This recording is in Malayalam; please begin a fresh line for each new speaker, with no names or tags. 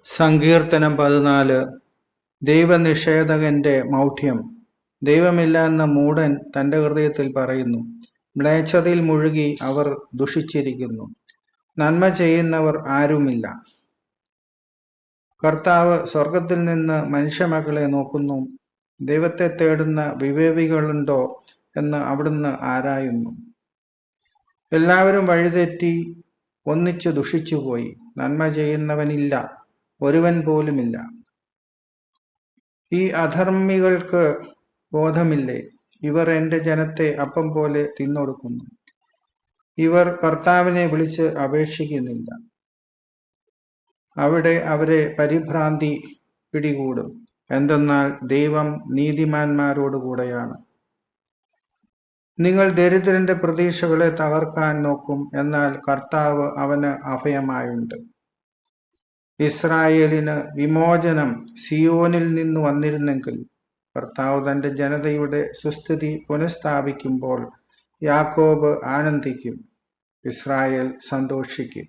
സങ്കീർത്തനം 14. ദൈവനിഷേധകന്റെ മൗഢ്യം. ദൈവമില്ല എന്ന മൂഢൻ തന്റെ ഹൃദയത്തിൽ പറയുന്നു. മ്ലേച്ഛതയിൽ മുഴുകി അവർ ദുഷിച്ചിരിക്കുന്നു. നന്മ ചെയ്യുന്നവർ ആരുമില്ല. കർത്താവ് സ്വർഗത്തിൽ നിന്ന് മനുഷ്യമക്കളെ നോക്കുന്നു. ദൈവത്തെ തേടുന്ന വിവേകികളുണ്ടോ എന്ന് അവിടുന്ന് ആരായുന്നു. എല്ലാവരും വഴിതെറ്റി ഒന്നിച്ചു ദുഷിച്ചുപോയി. നന്മ ചെയ്യുന്നവനില്ല, ഒരുവൻ പോലുമില്ല. ഈ അധർമ്മികൾക്ക് ബോധമില്ലേ? ഇവർ എൻ്റെ ജനത്തെ അപ്പം പോലെ തിന്നൊടുക്കുന്നു. ഇവർ കർത്താവിനെ വിളിച്ച് അപേക്ഷിക്കുന്നില്ല. അവിടെ അവരെ പരിഭ്രാന്തി പിടികൂടും. എന്തെന്നാൽ ദൈവം നീതിമാന്മാരോടുകൂടെയാണ്. നിങ്ങൾ ദരിദ്രന്റെ പ്രതീക്ഷകളെ തകർക്കാൻ നോക്കും, എന്നാൽ കർത്താവ് അവന് അഭയമായുണ്ട്. ഇസ്രായേലിന് വിമോചനം സിയോനിൽ നിന്ന് വന്നിരുന്നെങ്കിൽ. കർത്താവ് തന്റെ ജനതയുടെ സുസ്ഥിതി പുനഃസ്ഥാപിക്കുമ്പോൾ യാക്കോബ് ആനന്ദിക്കും, ഇസ്രായേൽ സന്തോഷിക്കും.